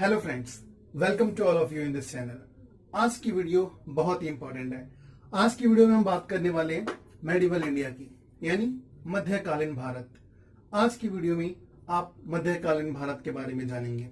Hello friends, welcome to all of you in this channel. आज की video बहुत ही important है। आज की वीडियो में हम बात करने वाले हैं मेडिवल इंडिया की, यानी मध्यकालीन भारत। आज की वीडियो में आप मध्यकालीन भारत के बारे में जानेंगे।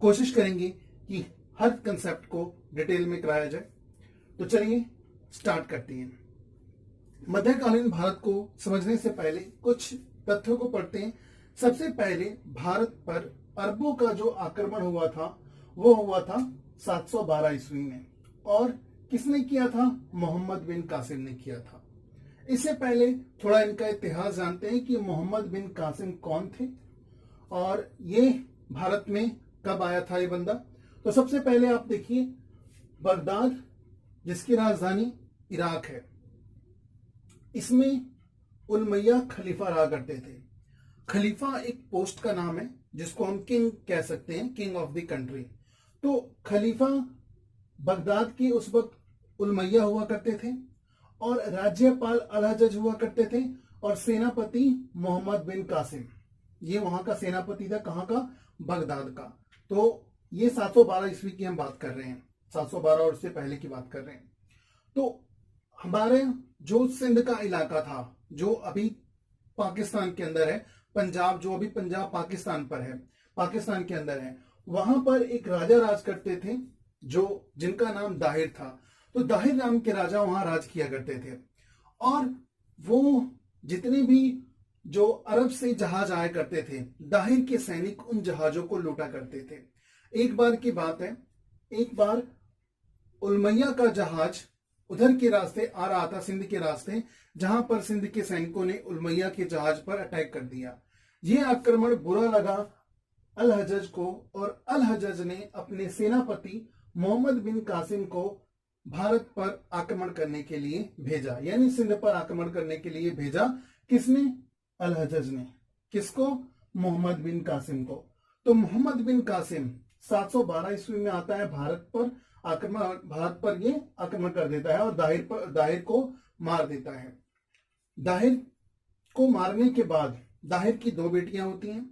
कोशिश करेंगे कि हर कंसेप्ट को डिटेल में कराया जाए। तो चलिए स्टार्ट करते हैं। मध्यकालीन भारत को समझने से पहले कुछ तथ्यों को पढ़ते हैं। सबसे पहले भारत पर अरबों का जो आक्रमण हुआ था वो हुआ था 712 ईस्वी में, और किसने किया था? मोहम्मद बिन कासिम ने किया था। इससे पहले थोड़ा इनका इतिहास जानते हैं कि मोहम्मद बिन कासिम कौन थे और ये भारत में कब आया था ये बंदा। तो सबसे पहले आप देखिए, बगदाद जिसकी राजधानी इराक है, इसमें उलमैया खलीफा रहा करते थे। खलीफा एक पोस्ट का नाम है जिसको हम किंग कह सकते हैं, किंग ऑफ द कंट्री। तो खलीफा बगदाद के उस वक्त उलमैया हुआ करते थे और राज्यपाल अल हज्जज हुआ करते थे और सेनापति मोहम्मद बिन कासिम, ये वहां का सेनापति था। कहां का? बगदाद का। तो ये 712 ईस्वी की हम बात कर रहे हैं, 712 और उससे पहले की बात कर रहे हैं। तो हमारे जो सिंध का इलाका था, जो अभी पाकिस्तान के अंदर है, पंजाब, जो अभी पंजाब पाकिस्तान पर है, पाकिस्तान के अंदर है, वहां पर एक राजा राज करते थे जो जिनका नाम दाहिर था। तो दाहिर नाम के राजा वहां राज किया करते थे और वो जितने भी जो अरब से जहाज आया करते थे, दाहिर के सैनिक उन जहाजों को लूटा करते थे। एक बार की बात है, एक बार उलमैया का जहाज उधर के रास्ते आ रहा था, सिंध के रास्ते, जहां पर सिंध के सैनिकों ने उलमैया के जहाज पर अटैक कर दिया। यह आक्रमण बुरा लगा अल हज्जज को और अल हज्जज ने अपने सेनापति मोहम्मद बिन कासिम को भारत पर आक्रमण करने के लिए भेजा, यानी सिंध पर आक्रमण करने के लिए भेजा। किसने? अल हज्जज ने। किसको? मोहम्मद बिन कासिम को। तो मोहम्मद बिन कासिम 712 ईस्वी में आता है भारत पर आक्रमण, भारत पर ये आक्रमण कर देता है और दाहिर को मार देता है। दाहिर को मारने के बाद दाहिर की दो बेटियां होती हैं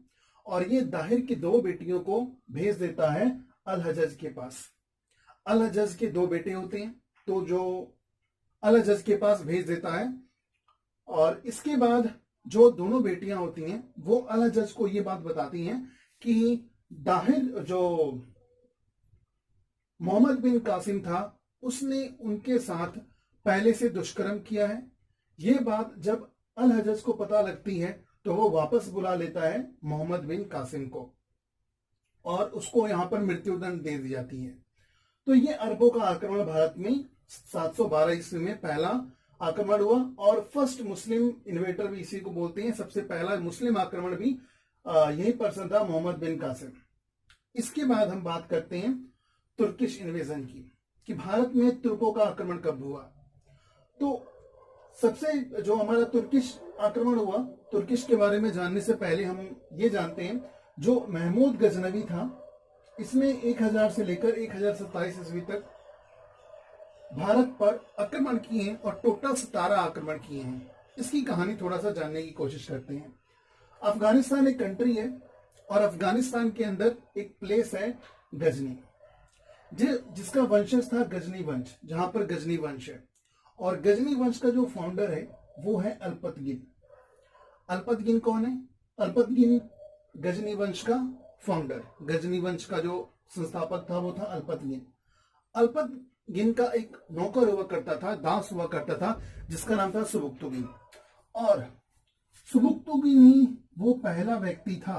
और ये दाहिर की दो बेटियों को भेज देता है अल हज्जज के पास। अल हज्जज के दो बेटे होते हैं, तो जो अल हज्जज के पास भेज देता है, और इसके बाद जो दोनों बेटियां होती हैं वो अल हज्जज को ये बात बताती हैं कि दाहिर जो मोहम्मद बिन कासिम था उसने उनके साथ पहले से दुष्कर्म किया है। ये बात जब अल हज्जज को पता लगती है तो वो वापस बुला लेता है मोहम्मद बिन कासिम को और उसको यहां पर मृत्युदंड दे दी जाती है। तो ये अरबों का आक्रमण भारत में 712 ईस्वी में पहला आक्रमण हुआ और फर्स्ट मुस्लिम इन्वेटर भी इसी को बोलते हैं। सबसे पहला मुस्लिम आक्रमण भी यही पर्सन था, मोहम्मद बिन कासिम। इसके बाद हम बात करते हैं तुर्किश इन्वेजन की, कि भारत में तुर्कों का आक्रमण कब हुआ। तो सबसे जो हमारा तुर्किश आक्रमण हुआ, तुर्किश के बारे में जानने से पहले हम ये जानते हैं, जो महमूद गजनवी था, इसमें 1000 से लेकर 1027 ईस्वी तक भारत पर आक्रमण किए हैं और टोटल 17 आक्रमण किए हैं। इसकी कहानी थोड़ा सा जानने की कोशिश करते हैं। अफगानिस्तान एक कंट्री है और अफगानिस्तान के अंदर एक प्लेस है गजनी, जिसका वंशज था गजनी वंश, जहां पर गजनी वंश है। और गजनी वंश का जो फाउंडर है वो है अल्पतगिन। अल्पतगिन कौन है? अल्पतगिन गजनी वंश का फाउंडर, गजनी वंश का जो संस्थापक था वो था अल्पतगिन। अल्पतगिन का एक नौकर हुआ करता था, दास हुआ करता था, जिसका नाम था सुबुक्तुगिन। और सुबुक्तुगिन ही वो पहला व्यक्ति था,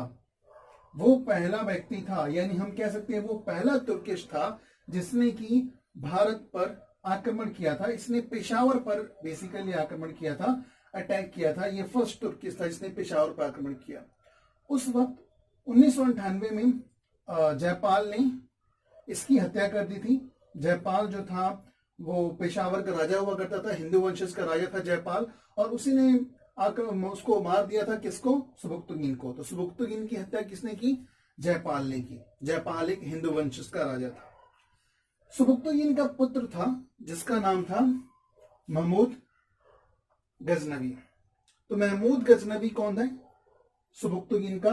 वो पहला व्यक्ति था, यानी हम कह सकते हैं वो पहला तुर्किश था जिसने कि भारत पर आक्रमण किया था। इसने पेशावर पर बेसिकली आक्रमण किया था, अटैक किया था। ये फर्स्ट तुर्किश था जिसने पेशावर पर आक्रमण किया। उस वक्त 1998 में जयपाल ने इसकी हत्या कर दी थी। जयपाल जो था वो पेशावर का राजा हुआ करता था, हिंदू वंशज का राजा था जयपाल, और उसी ने आकर उसको मार दिया था। किसको? सुबुक्तुगिन को। तो सुबुक्तुगिन की हत्या किसने की? जयपाल ने की। जयपाल एक हिंदू वंशज का राजा था। सुबुक्तुगिन का पुत्र था जिसका नाम था महमूद गजनवी। तो महमूद गजनवी कौन है? सुबुक्तुगिन का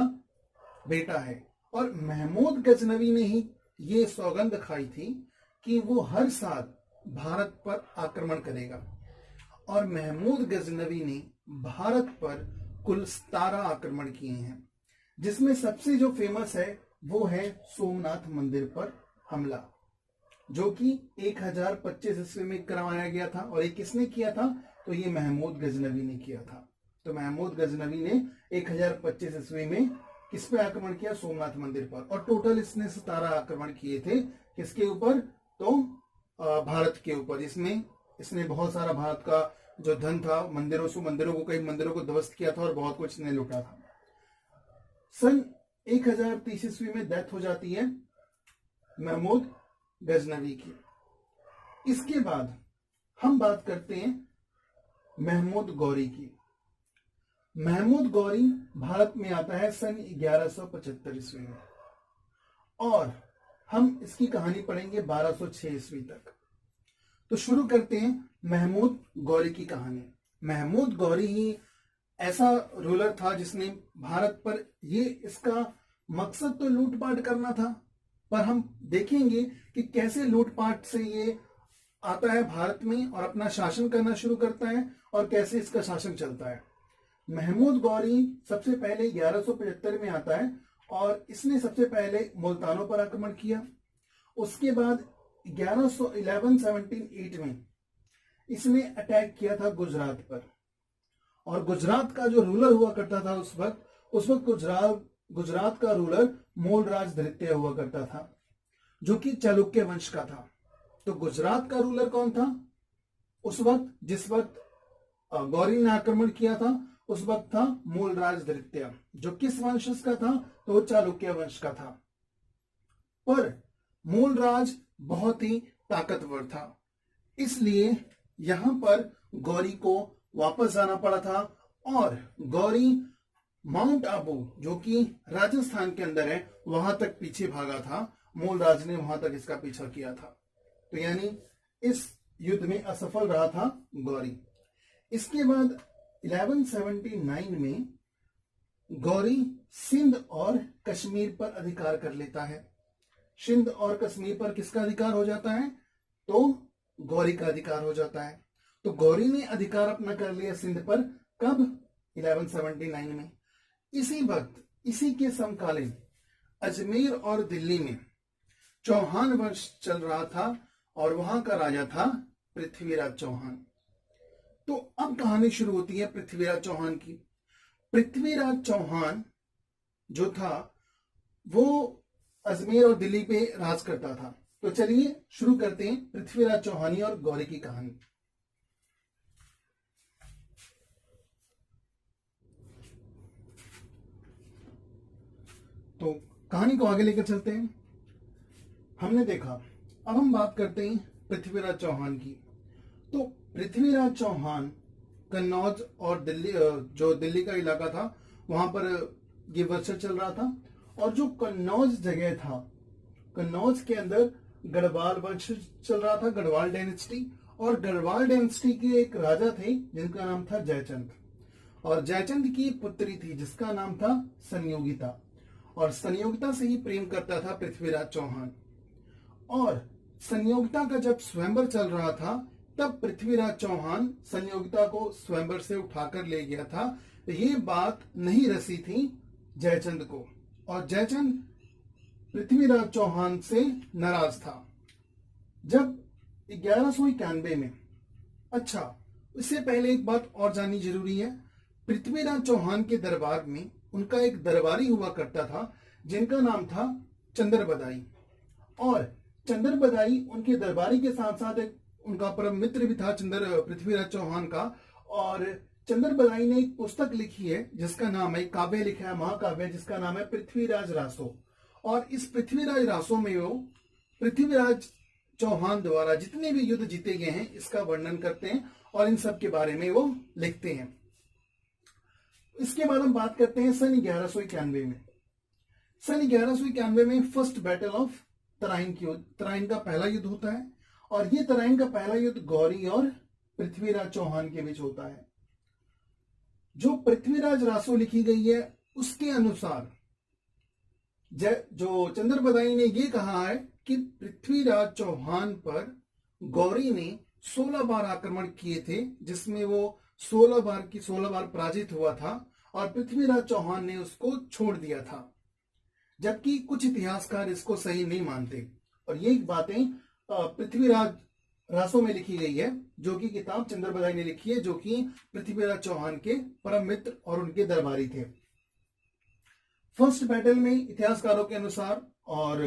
बेटा है। और महमूद गजनवी ने ही ये सौगंध खाई थी कि वो हर साल भारत पर आक्रमण करेगा। और महमूद गजनवी ने भारत पर कुल 17 आक्रमण किए हैं, जिसमें सबसे जो फेमस है वो है सोमनाथ मंदिर पर हमला, जो कि 1025 ईस्वी में करवाया गया था। और ये किसने किया था? तो ये महमूद गजनवी ने किया था। तो महमूद गजनवी ने 1025 ईस्वी में किस पे आक्रमण किया? सोमनाथ मंदिर पर। और टोटल इसने 17 आक्रमण किए थे। किसके ऊपर? तो भारत के ऊपर। इसमें इसने बहुत सारा भारत का जो धन था, मंदिरों को, कई मंदिरों को ध्वस्त किया था और बहुत कुछ इसने लूटा था। सन 1030 ईस्वी में डेथ हो जाती है महमूद गजनवी की। इसके बाद हम बात करते हैं महमूद गौरी की। महमूद गौरी भारत में आता है सन 1175 ईस्वी में और हम इसकी कहानी पढ़ेंगे 1206 ईस्वी तक। तो शुरू करते हैं महमूद गौरी की कहानी। महमूद गौरी ही ऐसा रूलर था जिसने भारत पर, ये इसका मकसद तो लूटपाट करना था, पर हम देखेंगे कि कैसे लूटपाट से ये आता है भारत में और अपना शासन करना शुरू करता है और कैसे इसका शासन चलता है। महमूद गौरी सबसे पहले 1175 में आता है और इसने सबसे पहले मुल्तानों पर आक्रमण किया। उसके बाद 1117 में इसने अटैक किया था गुजरात पर। और गुजरात का जो रूलर हुआ करता था उस वक्त गुजरात का रूलर मूलराज धृत्य हुआ करता था, जो कि चालुक्य वंश का था। तो गुजरात का रूलर कौन था उस वक्त? जिस वक्त गौरी ने आक्रमण किया था उस वक्त था मूलराज धृत्य, जो किस वंश का था? तो चालुक्य वंश का था। पर मूलराज बहुत ही ताकतवर था, इसलिए यहां पर गौरी को वापस जाना पड़ा था। और गौरी माउंट आबू, जो कि राजस्थान के अंदर है, वहां तक पीछे भागा था। मूलराज ने वहां तक इसका पीछा किया था। तो यानी इस युद्ध में असफल रहा था गौरी। इसके बाद 1179 में गौरी सिंध और कश्मीर पर अधिकार कर लेता है। सिंध और कश्मीर पर किसका अधिकार हो जाता है? तो गौरी का अधिकार हो जाता है। तो गौरी ने अधिकार अपना कर लिया सिंध पर। कब? 1179 में। इसी वक्त, इसी के समकालीन अजमेर और दिल्ली में चौहान वंश चल रहा था और वहां का राजा था पृथ्वीराज चौहान। तो अब कहानी शुरू होती है पृथ्वीराज चौहान की। पृथ्वीराज चौहान जो था वो अजमेर और दिल्ली पे राज करता था। तो चलिए शुरू करते हैं पृथ्वीराज चौहानी और गौरी की कहानी। तो कहानी को आगे लेकर चलते हैं। हमने देखा, अब हम बात करते हैं पृथ्वीराज चौहान की। तो पृथ्वीराज चौहान कन्नौज और दिल्ली, जो दिल्ली का इलाका था, वहां पर ये वर्षा चल रहा था। और जो कन्नौज जगह था, कन्नौज के अंदर गढ़वाल वंश चल रहा था, गढ़वाल डायनेस्टी। और गढ़वाल डायनेस्टी के एक राजा थे जिनका नाम था जयचंद। और जयचंद की पुत्री थी जिसका नाम था संयोगिता। और संयोगिता से ही प्रेम करता था पृथ्वीराज चौहान। और संयोगिता का जब स्वयंवर चल रहा था तब पृथ्वीराज चौहान संयोगिता को स्वयंवर से उठाकर ले गया था। ये बात नहीं रसी थी जयचंद को और जयचंद पृथ्वीराज चौहान से नाराज था। जब 1191 में, अच्छा इससे पहले एक बात और जाननी जरूरी है। पृथ्वीराज चौहान के दरबार में उनका एक दरबारी हुआ करता था जिनका नाम था चंद्रबदाई। और चंद्रबदाई उनके दरबारी के साथ साथ एक उनका परम मित्र भी था पृथ्वीराज चौहान का। और चंद्रबदाई ने एक पुस्तक लिखी है जिसका नाम है, काव्य लिखा है, महाकाव्य, जिसका नाम है पृथ्वीराज रासो। और इस पृथ्वीराज रासो में वो पृथ्वीराज चौहान द्वारा जितने भी युद्ध जीते गए हैं इसका वर्णन करते हैं और इन सब के बारे में वो लिखते हैं। इसके बाद हम बात करते हैं सन 1191 में। सन 1191 में फर्स्ट बैटल ऑफ तराइन की, तराइन का पहला युद्ध होता है। और ये तराइन का पहला युद्ध गौरी और पृथ्वीराज चौहान के बीच होता है। जो पृथ्वीराज रासो लिखी गई है उसके अनुसार जो चंद्रबदाई ने ये कहा है कि पृथ्वीराज चौहान पर गौरी ने 16 बार आक्रमण किए थे, जिसमें वो 16 बार पराजित हुआ था और पृथ्वीराज चौहान ने उसको छोड़ दिया था। जबकि कुछ इतिहासकार इसको सही नहीं मानते और ये बातें पृथ्वीराज रासों में लिखी गई है, जो कि किताब चंद्रबदाई ने लिखी है, जो कि पृथ्वीराज चौहान के परम मित्र और उनके दरबारी थे। फर्स्ट बैटल में इतिहासकारों के अनुसार और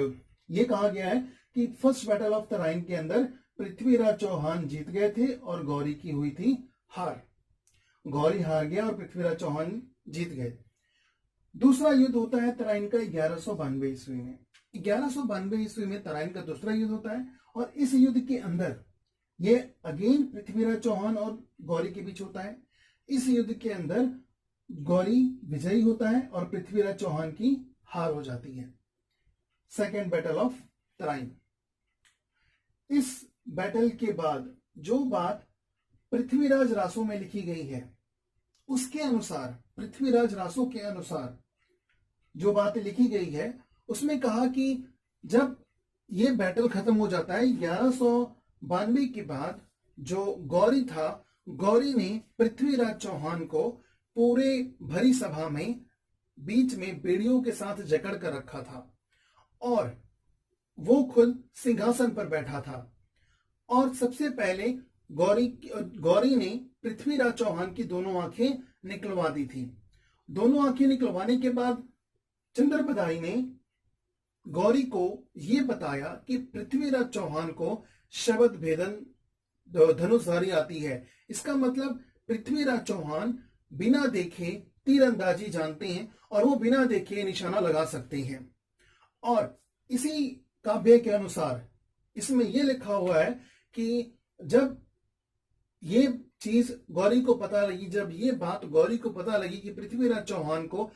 ये कहा गया है कि फर्स्ट बैटल ऑफ तराइन के अंदर पृथ्वीराज चौहान जीत गए थे और गौरी की हुई थी हार। गौरी हार गया और पृथ्वीराज चौहान जीत गए। दूसरा युद्ध होता है तराइन का 1192 ईस्वी में। 1192 ईस्वी में तराइन का दूसरा युद्ध होता है और इस युद्ध के अंदर ये अगेन पृथ्वीराज चौहान और गौरी के बीच होता है। इस युद्ध के अंदर गौरी विजयी होता है और पृथ्वीराज चौहान की हार हो जाती है। Second battle of Tarain. इस बैटल के बाद जो बात पृथ्वीराज रासों में लिखी गई है, उसके अनुसार, पृथ्वीराज रासों के अनुसार जो बात लिखी गई है, उसमें कहा कि जब ये बैटल खत्म हो जाता है 1192 के बाद, जो गौरी था, गौरी ने पृथ्वीराज चौहान को पूरे भरी सभा में बीच में बेड़ियों के साथ जकड़ कर रखा था और वो खुद सिंहासन पर बैठा था और सबसे पहले गौरी ने पृथ्वीराज चौहान की दोनों आंखें निकलवा दी थी। दोनों आंखें निकलवाने के बाद चंद्रबदाई ने गौरी को यह बताया कि पृथ्वीराज चौहान को शब्द भेदन धनुषधारी आती है। इसका मतलब पृथ्वीराज चौहान बिना देखे तीरंदाजी जानते हैं और वो बिना देखे निशाना लगा सकते हैं। और इसी काव्य के अनुसार इसमें यह लिखा हुआ है कि जब ये चीज गौरी को पता लगी, जब ये बात गौरी को पता लगी कि पृथ्वीराज चौहान को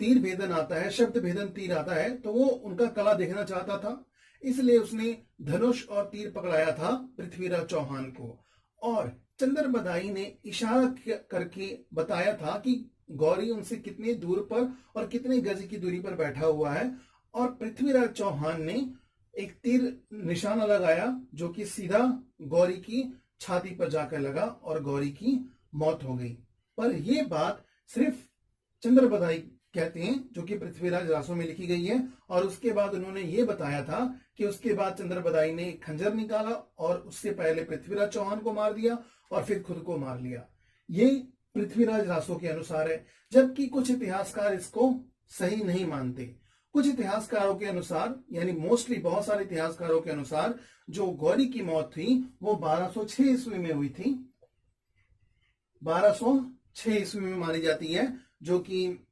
तीर भेदन आता है, शब्द भेदन तीर आता है, तो वो उनका कला देखना चाहता था, इसलिए उसने धनुष और तीर पकड़ाया था पृथ्वीराज चौहान को। और चंद्रबदाई ने इशारा करके बताया था कि गौरी उनसे कितने दूर पर और कितने गज की दूरी पर बैठा हुआ है और पृथ्वीराज चौहान ने एक तीर निशाना लगाया जो कि सीधा गौरी की छाती पर जाकर लगा और गौरी की मौत हो गई। पर यह बात सिर्फ चंद्रबदाई कहते हैं, जो कि पृथ्वीराज रासों में लिखी गई है। और उसके बाद उन्होंने ये बताया था कि उसके बाद चंद्रबदाई ने खंजर निकाला और उससे पहले पृथ्वीराज चौहान को मार दिया और फिर खुद को मार लिया। ये पृथ्वीराज रासों के अनुसार है, जबकि कुछ इतिहासकार इसको सही नहीं मानते। कुछ इतिहासकारों के अनुसार, यानी मोस्टली बहुत सारे इतिहासकारों के अनुसार, जो गौरी की मौत थी वो 1206 ईस्वी में हुई थी। 1206 ईस्वी में मानी जाती है, जो कि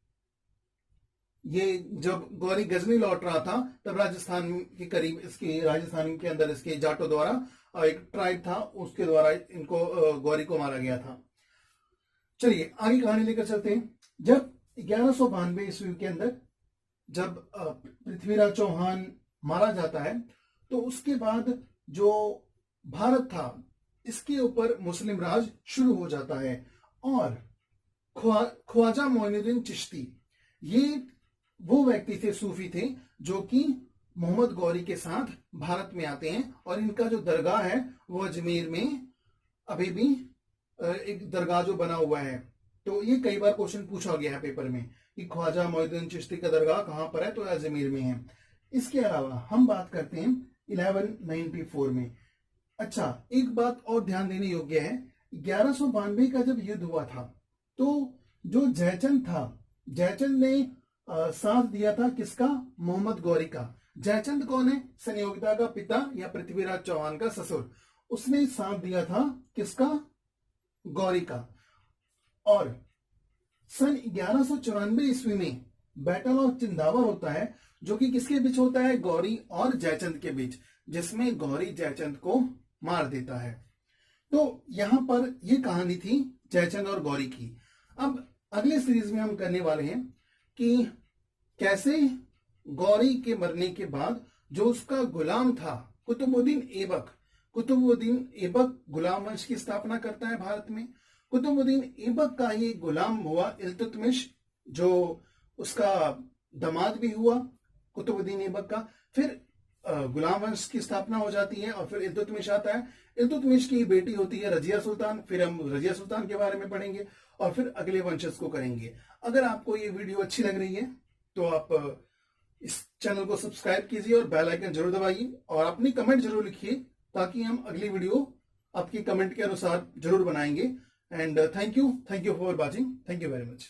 ये जब गौरी गजनी लौट रहा था तब राजस्थान के करीब, इसके राजस्थान के अंदर इसके जाटों द्वारा एक ट्राइब था, उसके द्वारा इनको गौरी को मारा गया था। चलिए आगे कहानी लेकर चलते हैं। जब 1192 ईस्वी के अंदर जब पृथ्वीराज चौहान मारा जाता है तो उसके बाद जो भारत था इसके ऊपर मुस्लिम राज शुरू हो जाता है और ख्वाजा मोइनुद्दीन चिश्ती, ये वो व्यक्ति थे, सूफी थे, जो कि मोहम्मद गौरी के साथ भारत में आते हैं और इनका जो दरगाह है वो अजमेर में अभी भी एक दरगाह जो बना हुआ है। तो ये कई बार क्वेश्चन पूछा गया है पेपर में कि ख्वाजा मोइनुद्दीन चिश्ती का दरगाह कहां पर है, तो अजमेर में है। इसके अलावा हम बात करते हैं 1194 में। अच्छा, एक बात और ध्यान देने योग्य है, 1192 का जब युद्ध हुआ था तो जो जयचंद था, जयचंद ने साथ दिया था किसका? मोहम्मद गौरी का। जयचंद कौन है? संयोगिता का पिता या पृथ्वीराज चौहान का ससुर। उसने साथ दिया था किसका? गौरी का। और सन 1194 ईस्वी में बैटल ऑफ चिंदावर होता है, जो कि किसके बीच होता है? गौरी और जयचंद के बीच, जिसमें गौरी जयचंद को मार देता है। तो यहां पर यह कहानी थी जयचंद और गौरी की। अब अगले सीरीज में हम करने वाले हैं कि कैसे गौरी के मरने के बाद जो उसका गुलाम था कुतुबुद्दीन ऐबक गुलाम वंश की स्थापना करता है भारत में। कुतुबुद्दीन ऐबक का ये गुलाम हुआ इल्तुतमिश, जो उसका दामाद भी हुआ। कुतुबुद्दीन ऐबक का, फिर गुलाम वंश की स्थापना हो जाती है और फिर इल्तुतमिश आता है। इल्तुतमिश की बेटी होती है रजिया सुल्तान, फिर हम रजिया सुल्तान के बारे में पढ़ेंगे और फिर अगले वंशज को करेंगे। अगर आपको ये वीडियो अच्छी लग रही है तो आप इस चैनल को सब्सक्राइब कीजिए और बेल आइकन जरूर दबाइए और अपनी कमेंट जरूर लिखिए ताकि हम अगली वीडियो आपकी कमेंट के अनुसार जरूर बनाएंगे। And thank you for watching, thank you very much.